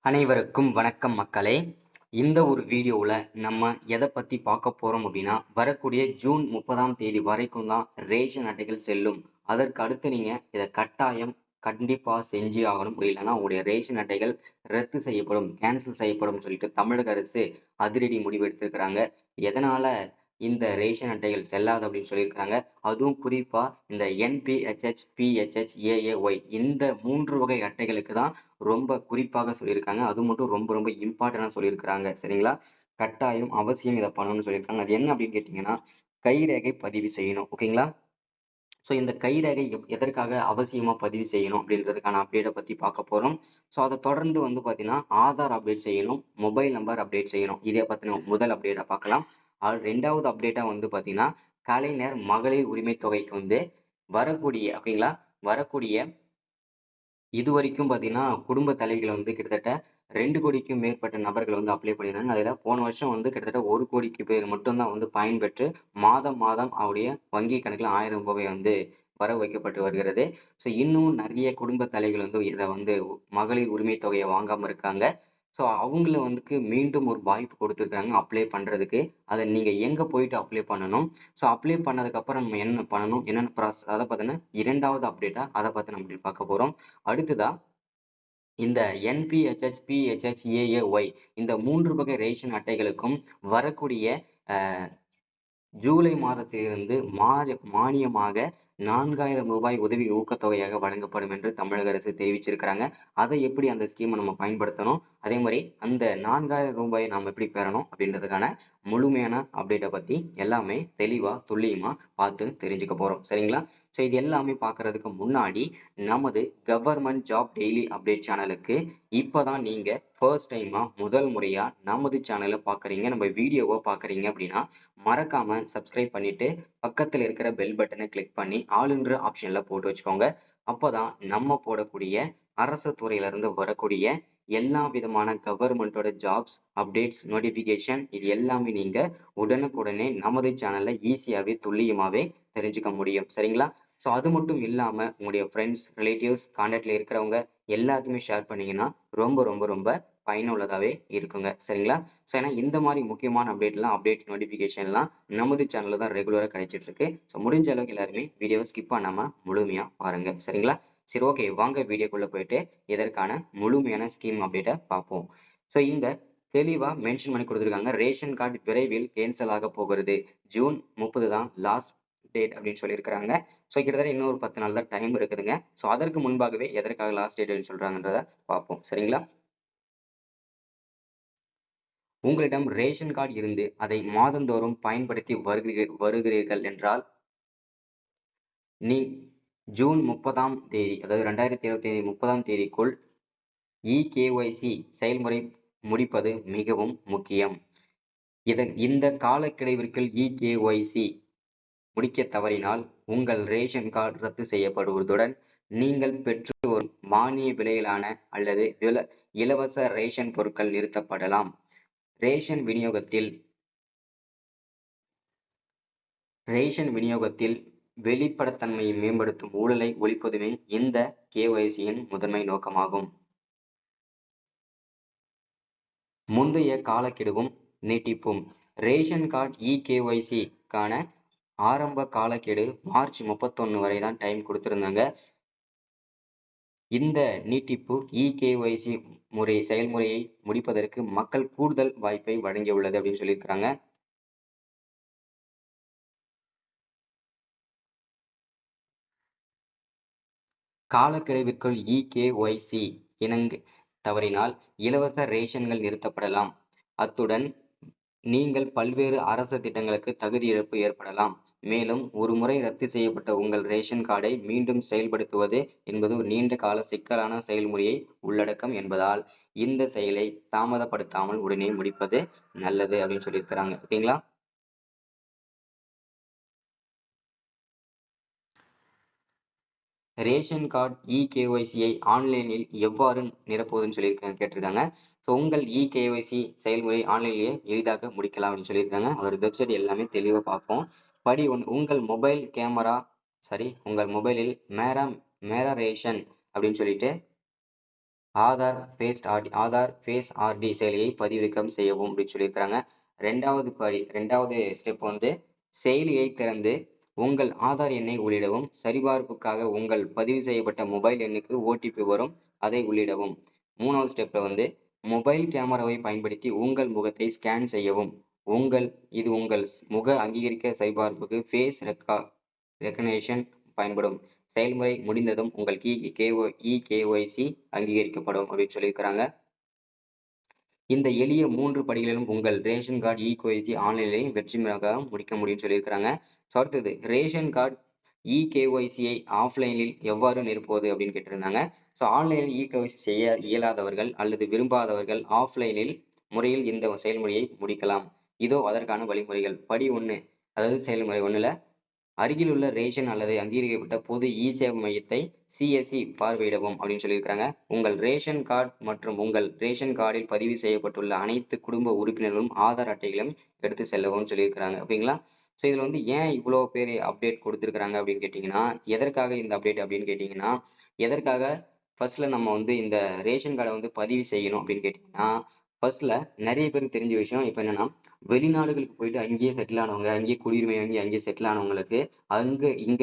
அனைவருக்கும் வணக்கம் மக்களே. இந்த ஒரு வீடியோவில் நம்ம எதை பற்றி பார்க்க போகிறோம் அப்படின்னா, வரக்கூடிய ஜூன் 30ஆம் தேதி வரைக்கும் தான் ரேஷன் அட்டைகள் செல்லும். அதற்கு அடுத்து நீங்கள் இதை கண்டிப்பாக செஞ்சு ஆகணும். இல்லைன்னா உங்களுடைய ரேஷன் அட்டைகள் ரத்து செய்யப்படும், கேன்சல் செய்யப்படும் சொல்லிட்டு தமிழக அரசு அதிரடி முடிவு எடுத்திருக்கிறாங்க. எதனால இந்த ரேஷன் அட்டைகள் செல்லாது அப்படின்னு சொல்லியிருக்காங்க. அதுவும் குறிப்பா இந்த NPHH, PHH, AAY இந்த 3 வகை அட்டைகளுக்கு தான் ரொம்ப குறிப்பாக சொல்லியிருக்காங்க. அது மட்டும் ரொம்ப ரொம்ப இம்பார்ட்டண்டா சொல்லியிருக்கிறாங்க. சரிங்களா? கட்டாயம் அவசியம் இதை பண்ணணும்னு சொல்லியிருக்காங்க. அது என்ன அப்படின்னு கேட்டீங்கன்னா, கைரேகை பதிவு செய்யணும். ஓகேங்களா? ஸோ இந்த கைரேகை எதற்காக அவசியமா பதிவு செய்யணும் அப்படின்றதுக்கான அப்டேட்டை பத்தி பார்க்க போறோம். ஸோ அதை தொடர்ந்து பார்த்தீங்கன்னா ஆதார் அப்டேட் செய்யணும், மொபைல் நம்பர் அப்டேட் செய்யணும். இதை பத்தின முதல் அப்டேட்டை பார்க்கலாம். ரெண்டாவது அப்டேட்டா பார்த்தீங்கன்னா கலைஞர் மகளிர் உரிமை தொகைக்கு வரக்கூடிய ஓகேங்களா, வரக்கூடிய இது வரைக்கும் பார்த்தீங்கன்னா குடும்ப தலைவிகள் கிட்டத்தட்ட 2 கோடிக்கும் மேற்பட்ட நபர்கள் அப்ளை பண்ணியிருந்தாங்க. அதுல போன வருஷம் கிட்டத்தட்ட 1 கோடிக்கு பேர் மட்டும்தான் பயன்பெற்று மாதம் மாதம் அவருடைய வங்கி கணக்குல 1000 ரூபாய் வரவு வைக்கப்பட்டு வருகிறது. ஸோ இன்னும் நிறைய குடும்ப தலைவிகள் இதை மகளிர் உரிமை தொகையை வாங்காம இருக்காங்க. ஸோ அவங்கள மீண்டும் ஒரு வாய்ப்பு கொடுத்துருக்காங்க அப்ளை பண்றதுக்கு. அதை நீங்க எங்க போயிட்டு அப்ளை பண்ணணும், ஸோ அப்ளை பண்ணதுக்கு அப்புறம் நம்ம என்ன பண்ணணும், என்னென்ன ப்ராசஸ், அதை பார்த்தீங்கன்னா இரண்டாவது அப்டேட்டா அதை பத்தி நம்ம பார்க்க போறோம். அடுத்ததா இந்த NPHH, PHH, AAY இந்த 3 வகை ரேஷன் அட்டைகளுக்கும் வரக்கூடிய ஜூலை மாதத்திலிருந்து மானியமாக 4000 ரூபாய் உதவி ஊக்கத்தொகையாக வழங்கப்படும் என்று தமிழக அரசு தெரிவிச்சிருக்கிறாங்க. அதை எப்படி அந்த ஸ்கீமை நம்ம பயன்படுத்தணும், அதே மாதிரி அந்த 4000 ரூபாயை நாம் எப்படி பெறணும் அப்படின்றதுக்கான முழுமையான அப்டேட்டை பத்தி எல்லாமே தெளிவா துல்லியமா பார்த்து தெரிஞ்சுக்க போறோம். சரிங்களா? ஸோ இது எல்லாமே பார்க்கறதுக்கு முன்னாடி நமது கவர்மெண்ட் ஜாப் டெய்லி அப்டேட் சேனலுக்கு இப்பதான் நீங்க ஃபர்ஸ்ட் டைமா முதல் முறையா நமது சேனலை பார்க்குறீங்க, நம்ம வீடியோவை பார்க்குறீங்க அப்படின்னா மறக்காம சப்ஸ்கிரைப் பண்ணிட்டு பக்கத்துல இருக்கிற பெல் பட்டனை கிளிக் பண்ணி ஆளுன்ற ஆப்ஷன்ல போட்டு வச்சுக்கோங்க. அப்பதான் நம்ம போடக்கூடிய அரசு துறையில இருந்து வரக்கூடிய எல்லா விதமான கவர்மெண்டோட ஜாப்ஸ் அப்டேட்ஸ் நோட்டிபிகேஷன் இது எல்லாமே நீங்க உடனுக்குடனே நமது சேனல்ல ஈஸியாவே துல்லியமாவே தெரிஞ்சுக்க முடியும். சரிங்களா? ஸோ அது மட்டும் இல்லாம உங்களுடைய ஃப்ரெண்ட்ஸ், ரிலேட்டிவ்ஸ், கான்டாக்ட்ல இருக்கிறவங்க எல்லாருக்குமே ஷேர் பண்ணீங்கன்னா ரொம்ப ரொம்ப ரொம்ப பயனுள்ளதாவே இருக்குங்க. சரிங்களா? ஸோ ஏன்னா இந்த மாதிரி முக்கியமான அப்டேட் நோட்டிபிகேஷன்லாம் நமது சேனல்ல தான் ரெகுலரா கிடைச்சிட்டு இருக்கு. ஸோ முடிஞ்ச அளவுக்கு எல்லாருமே வீடியோவை ஸ்கிப் பண்ணாம முழுமையா பாருங்க. சரிங்களா? சரி, ஓகே, வாங்க வீடியோக்குள்ள போயிட்டு இதற்கான முழுமையான ஸ்கீம் அப்டேட்டை பார்ப்போம். ஸோ இங்க தெளிவா மென்ஷன் பண்ணி கொடுத்துருக்காங்க, ரேஷன் கார்டு விரைவில் கேன்சல் ஆக போகிறது, ஜூன் 30 தான் லாஸ்ட் டேட் அப்படின்னு சொல்லியிருக்கிறாங்க. ஸோ கிட்டத்தட்ட இன்னொரு 10 நாள் தான் டைம் இருக்குதுங்க. ஸோ அதற்கு முன்பாகவே எதற்காக லாஸ்ட் டேட் அப்படின்னு சொல்றாங்கன்றத பார்ப்போம். சரிங்களா? உங்களிடம் ரேஷன் கார்டு இருந்து அதை மாதந்தோறும் பயன்படுத்தி வருகிறீர்கள் என்றால் நீ ஜூன் 30ஆம் தேதி, அதாவது 2025 30ஆம் தேதிக்குள் EKYC செயல்முறை முடிப்பது மிகவும் முக்கியம். இந்த காலக்கெடுவிற்குள் EKYC முடிக்க தவறினால் உங்கள் ரேஷன் கார்டு ரத்து செய்யப்படுவதுடன் நீங்கள் பெற்று வரும் மானிய விலையிலான அல்லது இலவச ரேஷன் பொருட்கள் நிறுத்தப்படலாம். ரேஷன் விநியோகத்தில் வெளிப்படைத்தன்மையை மேம்படுத்தும் ஊழலை ஒழிப்பதுமே இந்த KYCயின் முதன்மை நோக்கமாகும். முந்தைய காலக்கெடுவும் நீட்டிப்பும். ரேஷன் கார்டு EKYC-க்கான ஆரம்ப காலக்கெடு மார்ச் 31 வரை தான் டைம் கொடுத்திருந்தாங்க. இந்த நீட்டிப்பு EKYC செயல்முறையை முடிப்பதற்கு மக்கள் கூடுதல் வாய்ப்பை வழங்கியுள்ளது அப்படின்னு சொல்லியிருக்கிறாங்க. காலக்கெடுவிற்குள் EKYC இணங்க தவறினால் இலவச ரேஷன்கள் நிறுத்தப்படலாம். அத்துடன் நீங்கள் பல்வேறு அரசு திட்டங்களுக்கு தகுதி இழப்பு ஏற்படலாம். மேலும் ஒரு முறை ரத்து செய்யப்பட்ட உங்கள் ரேஷன் கார்டை மீண்டும் செயல்படுத்துவது என்பது ஒரு நீண்ட கால சிக்கலான செயல்முறையை உள்ளடக்கம் என்பதால் இந்த செயலை தாமதப்படுத்தாமல் உடனே முடிப்பது நல்லது அப்படின்னு சொல்லியிருக்கிறாங்க. ஓகேங்களா? ரேஷன் கார்டு EKYC-யை ஆன்லைனில் எவ்வாறு நிரப்புவதுன்னு கேட்டிருக்காங்க. ஸோ உங்கள் EKYC செயல்முறை ஆன்லைனிலேயே எளிதாக முடிக்கலாம் அப்படின்னு சொல்லியிருக்காங்க. அதோட வெப்சைட் எல்லாமே தெளிவாக பார்ப்போம். படி 1, உங்கள் மொபைலில் மேரா ரேஷன் அப்படின்னு சொல்லிட்டு ஆதார் ஃபேஸ் ஆர்டி செயலியை பதிவிறக்கம் செய்யவும் அப்படின்னு சொல்லியிருக்கிறாங்க. ரெண்டாவது ஸ்டெப் வந்து செயலியை திறந்து உங்கள் ஆதார் எண்ணை உள்ளிடவும். சரிபார்ப்புக்காக உங்கள் பதிவு செய்யப்பட்ட மொபைல் எண்ணுக்கு ஓடிபி வரும், அதை உள்ளிடவும். 3வது ஸ்டெப்ல வந்து மொபைல் கேமராவை பயன்படுத்தி உங்கள் முகத்தை ஸ்கேன் செய்யவும். இது உங்கள் முக அங்கீகரிக்க சரிபார்ப்புக்கு ஃபேஸ் ரெகக்னிஷன் பயன்படும். செயல்முறை முடிந்ததும் உங்கள் இகேஒய்சி அங்கீகரிக்கப்படும் அப்படின்னு சொல்லியிருக்கிறாங்க. இந்த எளிய 3 படிகளிலும் உங்கள் ரேஷன் கார்டு இகேஒய்சி ஆன்லைனில் வெற்றிகரமாக முடிக்க முடியும்னு சொல்லியிருக்கிறாங்க. அடுத்தது ரேஷன் கார்டு இகேஒய்சியை ஆஃப்லைனில் எவ்வாறு நிரப்புவது அப்படின்னு கேட்டிருந்தாங்க. ஆன்லைனில் இகேஒய்சி செய்ய இயலாதவர்கள் அல்லது விரும்பாதவர்கள் ஆஃப்லைனில் முறையில் இந்த செயல்முறையை முடிக்கலாம். இதோ அதற்கான வழிமுறைகள். படி 1, அதாவது செயல்முறை 1ல அருகிலுள்ள ரேஷன் அல்லது அங்கீகரிக்கப்பட்ட பொது சேவை மையத்தை சிஎஸ்சி பார்வையிடவும் அப்படின்னு சொல்லியிருக்கிறாங்க. உங்கள் ரேஷன் கார்டு மற்றும் உங்கள் ரேஷன் கார்டில் பதிவு செய்யப்பட்டுள்ள அனைத்து குடும்ப உறுப்பினர்களும் ஆதார் அட்டைகளும் எடுத்து செல்லவும் சொல்லியிருக்கிறாங்க. ஓகேங்களா? இதுல வந்து ஏன் இவ்வளவு பேர் அப்டேட் கொடுத்திருக்கிறாங்க அப்படின்னு கேட்டீங்கன்னா, எதற்காக இந்த அப்டேட் அப்படின்னு கேட்டீங்கன்னா, எதற்காக ஃபர்ஸ்ட்ல நம்ம வந்து இந்த ரேஷன் கார்டை வந்து பதிவு செய்யணும் அப்படின்னு கேட்டீங்கன்னா, ஃபர்ஸ்ட்ல நிறைய பேருக்கு தெரிஞ்ச விஷயம் இப்ப என்னன்னா, வெளிநாடுகளுக்கு போயிட்டு அங்கேயே செட்டில் ஆனவங்க, அங்கேயே குடியுரிமை வாங்கி அங்கேயே செட்டில் ஆனவங்களுக்கு இங்க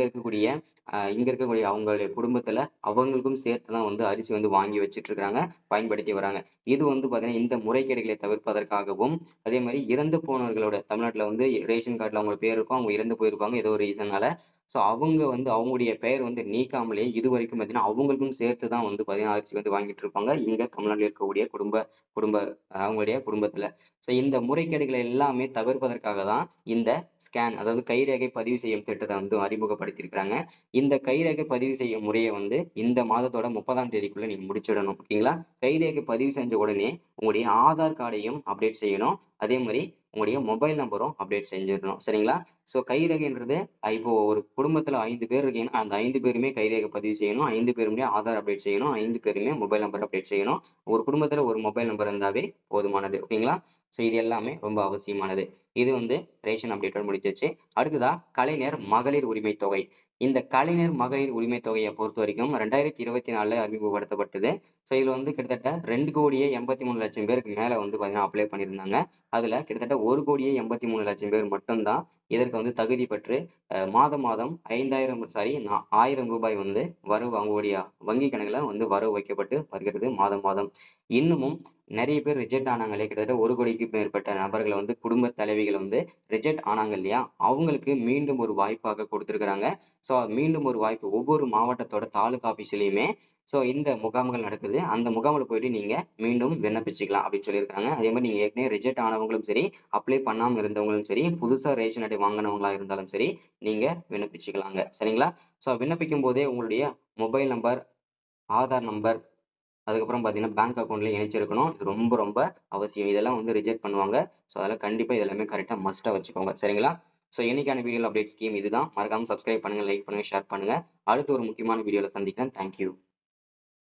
இருக்கக்கூடிய அவங்களுடைய குடும்பத்துல அவங்களுக்கும் சேர்த்துதான் வந்து அரிசி வந்து வாங்கி வச்சிட்டு இருக்காங்க, பயன்படுத்தி வராங்க. இது வந்து பாத்தீங்கன்னா இந்த முறைகேடுகளை தவிர்ப்பதற்காகவும், அதே மாதிரி இறந்து போனவர்களோட தமிழ்நாட்டுல வந்து ரேஷன் கார்டுல அவங்க பேர் இருக்கும், அவங்க இறந்து போயிருப்பாங்க ஏதோ ஒரு ரீசனால. அவங்க வந்து அவங்களுடைய பெயர் வந்து நீக்காமலே இது வரைக்கும் பாத்தீங்கன்னா அவங்களுக்கும் சேர்த்துதான் வந்து பாத்தீங்கன்னா அரிசி வந்து வாங்கிட்டு இருப்பாங்க இங்க தமிழ்நாட்டில் இருக்கக்கூடிய குடும்ப அவங்களுடைய குடும்பத்துல. இந்த முறைகேடுகளை எல்லாமே தவிர்ப்பதற்காக தான் இந்த ஸ்கேன், அதாவது கைரேகை பதிவு செய்யும் திட்டத்தை வந்து அறிமுகப்படுத்தியிருக்கிறாங்க. இந்த கைரேகை பதிவு செய்யும் முறையை வந்து இந்த மாதத்தோட 30ஆம் தேதிக்குள்ள நீங்க முடிச்சிடணும். ஓகேங்களா? கைரேகை பதிவு செஞ்ச உடனே உங்களுடைய ஆதார் கார்டையும் அப்டேட் செய்யணும். அதே மாதிரி உங்களுடைய மொபைல் நம்பரும் அப்டேட் செஞ்சிடணும். சரிங்களா? கைரேகைன்றது இப்போ ஒரு குடும்பத்துல 5 பேர் இருக்கீங்கன்னா அந்த 5 பேருமே கைரேகை பதிவு செய்யணும், 5 பேருமே ஆதார் அப்டேட் செய்யணும், 5 பேருமே மொபைல் நம்பர் அப்டேட் செய்யணும். ஒரு குடும்பத்துல ஒரு மொபைல் நம்பர் இருந்தாவே போதுமானது. ஓகேங்களா? இது எல்லாமே ரொம்ப அவசியமானது. இது வந்து ரேஷன் அப்டேட்டோட முடிஞ்சிச்சு. அடுத்ததா கலைஞர் மகளிர் உரிமை தொகை. இந்த கலைஞர் மகளிர் உரிமை தொகையை பொறுத்த வரைக்கும் 2024 அறிமுகப்படுத்தப்பட்டது. இதுல வந்து கிட்டத்தட்ட 2,83,00,000 பேருக்கு மேல வந்து பாத்தீங்கன்னா அப்ளை பண்ணியிருந்தாங்க. அதுல கிட்டத்தட்ட 1,83,00,000 பேர் மட்டும்தான் இதற்கு வந்து தகுதி பெற்று மாதம் 1000 ரூபாய் வந்து அவங்களுடைய வங்கி கணக்குல வந்து வரவு வைக்கப்பட்டு வருகிறது மாதம். இன்னமும் நிறைய பேர் ரிஜெக்ட் ஆனாங்களே, கிட்டத்தட்ட 1 கோடிக்கு மேற்பட்ட நபர்களை வந்து குடும்ப தலைவிகள் வந்து ரிஜெக்ட் ஆனாங்க இல்லையா, அவங்களுக்கு மீண்டும் ஒரு வாய்ப்பாக கொடுத்திருக்கிறாங்க. மீண்டும் ஒரு வாய்ப்பு ஒவ்வொரு மாவட்டத்தோட தாலுகா ஆபீஸ்லயுமே இந்த முகாம்கள் நடக்குது. அந்த முகாம்ல போயிட்டு நீங்க மீண்டும் விண்ணப்பிச்சுக்கலாம் அப்படின்னு சொல்லியிருக்காங்க. அதே மாதிரி நீங்க ஏற்கனவே ரிஜெக்ட் ஆனவங்களும் சரி, அப்ளை பண்ணாம இருந்தவங்களும் சரி, புதுசா ரேஷன் அட்டை வாங்கினவங்களா இருந்தாலும் சரி, நீங்க விண்ணப்பிச்சுக்கலாங்க. சரிங்களா? விண்ணப்பிக்கும் போதே உங்களுடைய மொபைல் நம்பர், ஆதார் நம்பர், அதுக்கப்புறம் பாத்தீங்கன்னா பேங்க் அக்கௌண்ட்ல இணைச்சிருக்கணும். இது ரொம்ப ரொம்ப அவசியம். இதெல்லாம் வந்து ரிஜெக்ட் பண்ணுவாங்க. அதெல்லாம் கண்டிப்பா இதெல்லாமே கரெக்டா மஸ்டா வச்சுக்கோங்க. சரிங்களா? இன்னைக்கான வீடியோ அப்டேட் ஸ்கீம் இதுதான். மறக்காம சப்ஸ்கிரைப் பண்ணுங்க, லைக் பண்ணுங்க, ஷேர் பண்ணுங்க. அடுத்து ஒரு முக்கியமான வீடியோல சந்திக்கிறேன். தேங்க்யூ.